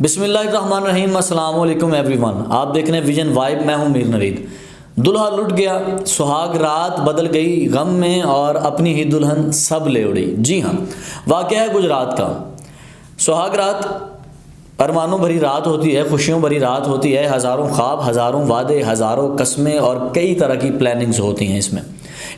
बिस्मिल्लाहिर्रहमानिर्रहीम, अस्सलाम वालेकुम एवरीवन। आप देख रहे हैं विजन वाइब। मैं हूं मीर नवीद। दुल्हा लुट गया, सुहाग रात बदल गई गम में और अपनी ही दुल्हन सब ले उड़ी। जी हाँ, वाक़या है गुजरात का। सुहाग रात अरमानों भरी रात होती है, खुशियों भरी रात होती है। हज़ारों ख्वाब, हज़ारों वादे, हज़ारों कस्में और कई तरह की प्लानिंग्स होती हैं। इसमें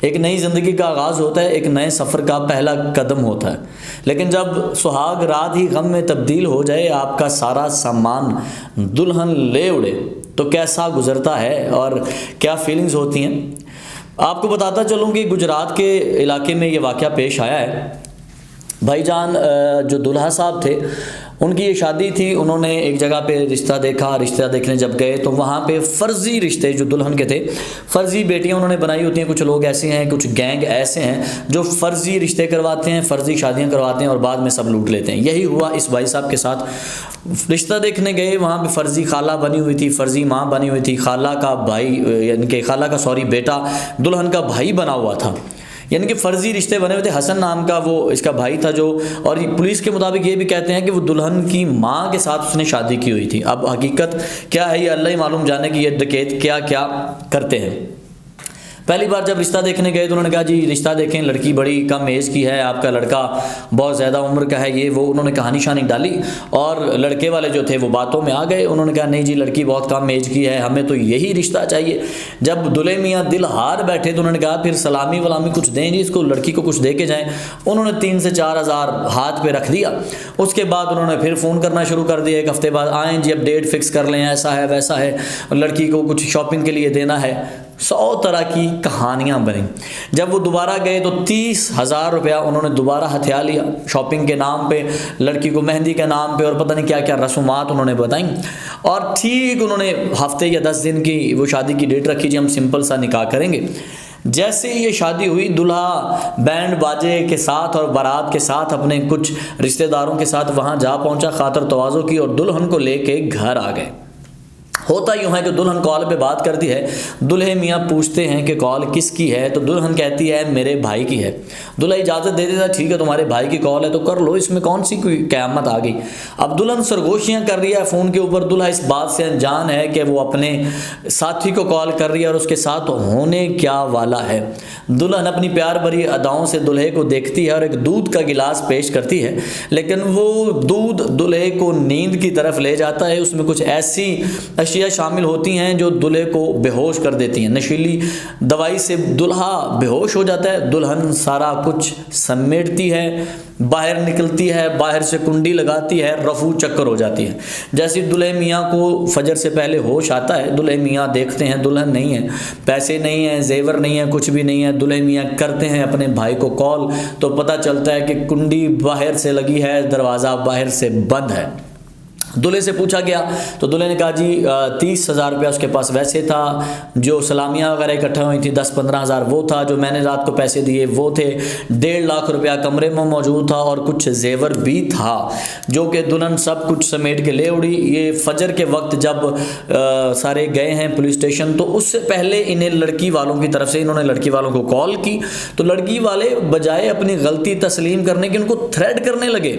एक नई ज़िंदगी का आगाज़ होता है, एक नए सफ़र का पहला कदम होता है। लेकिन जब सुहाग रात ही गम में तब्दील हो जाए, आपका सारा सामान दुल्हन ले उड़े, तो कैसा गुज़रता है और क्या फीलिंग्स होती हैं। आपको बताता चलूँ कि गुजरात के इलाके में ये वाक़या पेश आया है। भाईजान जो दुल्हा साहब थे, उनकी ये शादी थी। उन्होंने एक जगह पे रिश्ता देखा। रिश्ता देखने जब गए तो वहाँ पे फ़र्ज़ी रिश्ते जो दुल्हन के थे, फ़र्ज़ी बेटियाँ उन्होंने बनाई होती हैं। कुछ लोग ऐसे हैं, कुछ गैंग ऐसे हैं जो फ़र्ज़ी रिश्ते करवाते हैं, फ़र्ज़ी शादियाँ करवाते हैं और बाद में सब लूट लेते हैं। यही हुआ इस भाई साहब के साथ। रिश्ता देखने गए, वहाँ पे फ़र्ज़ी खाला बनी हुई थी, फ़र्ज़ी माँ बनी हुई थी। खाला का भाई यानी कि खाला का बेटा दुल्हन का भाई बना हुआ था। यानी कि फ़र्ज़ी रिश्ते बने हुए थे। हसन नाम का वो इसका भाई था जो, और पुलिस के मुताबिक ये भी कहते हैं कि वो दुल्हन की माँ के साथ उसने शादी की हुई थी। अब हकीकत क्या है ये अल्लाह ही मालूम जाने कि ये डकैत क्या क्या करते हैं। पहली बार जब रिश्ता देखने गए तो उन्होंने कहा जी रिश्ता देखें, लड़की बड़ी कम एज की है, आपका लड़का बहुत ज़्यादा उम्र का है, ये वो उन्होंने कहानी शानी डाली। और लड़के वाले जो थे वो बातों में आ गए। उन्होंने कहा नहीं जी, लड़की बहुत कम एज की है, हमें तो यही रिश्ता चाहिए। जब दुल्हे मियाँ दिल हार बैठे तो उन्होंने कहा फिर सलामी वलामी कुछ दें जी, इसको लड़की को कुछ दे के जाएँ। उन्होंने 3 से 4 हज़ार हाथ पे रख दिया। उसके बाद उन्होंने फिर फ़ोन करना शुरू कर दिया। एक हफ़्ते बाद आएँ जी, अब डेट फिक्स कर लें, ऐसा है वैसा है, और लड़की को कुछ शॉपिंग के लिए देना है। 100 तरह की कहानियाँ बनी। जब वो दोबारा गए तो 30,000 रुपया उन्होंने दोबारा हथिया लिया शॉपिंग के नाम पे, लड़की को मेहंदी के नाम पे, और पता नहीं क्या क्या रसूमात उन्होंने बताई। और ठीक उन्होंने हफ्ते या 10 दिन की वो शादी की डेट रखी जी, हम सिंपल सा निकाह करेंगे। जैसे ही ये शादी हुई, दूल्हा बैंड बाजे के साथ और बारात के साथ अपने कुछ रिश्तेदारों के साथ वहाँ जा पहुँचा, खातर तवाज़ो की, और दुल्हन को लेके घर आ गए। होता यूँ है कि दुल्हन कॉल पे बात करती है। दूल्हे मियाँ पूछते हैं कि कॉल किसकी है, तो दुल्हन कहती है मेरे भाई की है। दूल्हा इजाज़त दे देता, ठीक है तुम्हारे भाई की कॉल है तो कर लो, इसमें कौन सी कोई क़यामत आ गई। अब दुल्हन सरगोशियाँ कर रही है फ़ोन के ऊपर। दूल्हा इस बात से अनजान है कि वो अपने साथी को कॉल कर रही है और उसके साथ होने क्या वाला है। दुल्हन अपनी प्यार भरी अदाओं से दूल्हे को देखती है और एक दूध का गिलास पेश करती है, लेकिन वो दूध दूल्हे को नींद की तरफ ले जाता है। उसमें कुछ ऐसी अशिया शामिल होती हैं जो दूल्हे को बेहोश कर देती हैं। नशीली दवाई से दूल्हा बेहोश हो जाता है। दुल्हन सारा कुछ समेटती है, बाहर निकलती है, बाहर से कुंडी लगाती है, रफू चक्कर हो जाती है। जैसे दूल्हे मियाँ को फजर से पहले होश आता है, दूल्हे मियाँ देखते हैं दुल्हन नहीं है, पैसे नहीं हैं, जेवर नहीं है, कुछ भी नहीं है। दूल्हे मियाँ करते हैं अपने भाई को कॉल, तो पता चलता है कि कुंडी बाहर से लगी है, दरवाज़ा बाहर से बंद है। दूल्हे से पूछा गया तो दूल्हे ने कहा जी 30,000 रुपया उसके पास वैसे था, जो सलामियाँ वगैरह इकट्ठा हुई थी 10-15 हज़ार वो था, जो मैंने रात को पैसे दिए वो थे, 1.5 लाख रुपया कमरे में मौजूद था और कुछ जेवर भी था, जो कि दुल्हन सब कुछ समेट के ले उड़ी। ये फजर के वक्त जब सारे गए हैं पुलिस स्टेशन, तो उससे पहले इन्हें लड़की वालों की तरफ से इन्होंने लड़की वालों को कॉल की, तो लड़की वाले बजाय अपनी गलती तस्लीम करने की उनको थ्रेट करने लगे।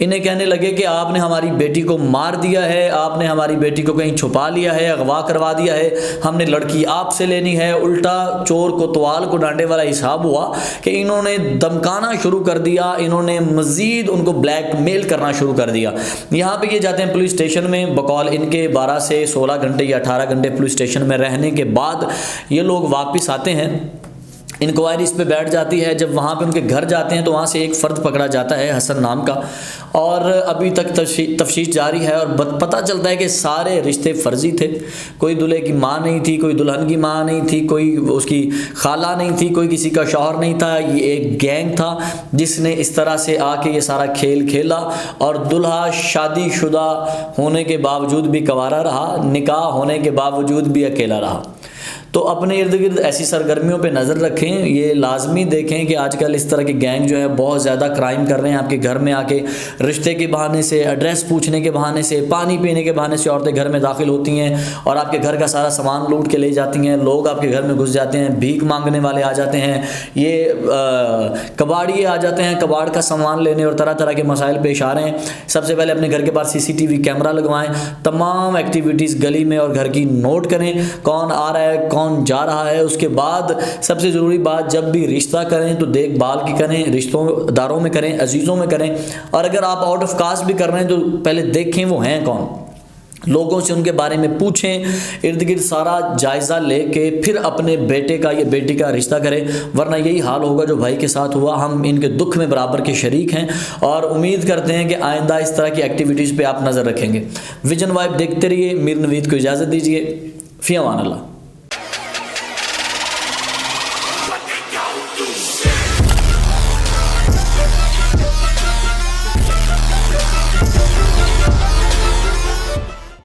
इन्हें कहने लगे कि आपने हमारी बेटी को मार दिया है, आपने हमारी बेटी को कहीं छुपा लिया है, अगवा करवा दिया है, हमने लड़की आपसे लेनी है। उल्टा चोर को तवाल को डांटे वाला हिसाब हुआ कि इन्होंने धमकाना शुरू कर दिया, इन्होंने मज़ीद उनको ब्लैकमेल करना शुरू कर दिया। यहाँ पे ये जाते हैं पुलिस स्टेशन में। बकौल इनके 12 से 16 घंटे या 18 घंटे पुलिस स्टेशन में रहने के बाद ये लोग वापस आते हैं। इंक्वायरीज पे बैठ जाती है। जब वहाँ पे उनके घर जाते हैं तो वहाँ से एक फ़र्द पकड़ा जाता है हसन नाम का, और अभी तक तफ्तीश जारी है। और पता चलता है कि सारे रिश्ते फ़र्ज़ी थे। कोई दूल्हे की माँ नहीं थी, कोई दुल्हन की माँ नहीं थी, कोई उसकी खाला नहीं थी, कोई किसी का शौहर नहीं था। ये एक गैंग था जिसने इस तरह से आके ये सारा खेल खेला, और दूल्हा शादीशुदा होने के बावजूद भी कंवारा रहा, निकाह होने के बावजूद भी अकेला रहा। तो अपने इर्द गिर्द ऐसी सरगर्मियों पे नज़र रखें। ये लाजमी देखें कि आजकल इस तरह के गैंग जो है बहुत ज़्यादा क्राइम कर रहे हैं। आपके घर में आके रिश्ते के बहाने से, एड्रेस पूछने के बहाने से, पानी पीने के बहाने से औरतें घर में दाखिल होती हैं और आपके घर का सारा सामान लूट के ले जाती हैं। लोग आपके घर में घुस जाते हैं, भीख मांगने वाले आ जाते हैं, ये कबाड़िए आ जाते हैं कबाड़ का सामान लेने, और तरह तरह के मसाइल पेश आ रहे हैं। सबसे पहले अपने घर के बाहर CCTV कैमरा लगवाएं, तमाम एक्टिविटीज़ गली में और घर की नोट करें, कौन आ रहा है कौन जा रहा है। उसके बाद सबसे ज़रूरी बात, जब भी रिश्ता करें तो देखभाल की करें, रिश्तेदारों में करें, अजीज़ों में करें, और अगर आप आउट ऑफ कास्ट भी कर रहे हैं तो पहले देखें वो हैं कौन, लोगों से उनके बारे में पूछें, इर्द गिर्द सारा जायज़ा लेके फिर अपने बेटे का या बेटी का रिश्ता करें, वरना यही हाल होगा जो भाई के साथ हुआ। हम इनके दुख में बराबर के शरीक हैं और उम्मीद करते हैं कि आइंदा इस तरह की एक्टिविटीज़ पे आप नज़र रखेंगे। विजन वाइब देखते रहिए। मीर नवीद को इजाज़त दीजिए। फ़ी अमान अल्लाह।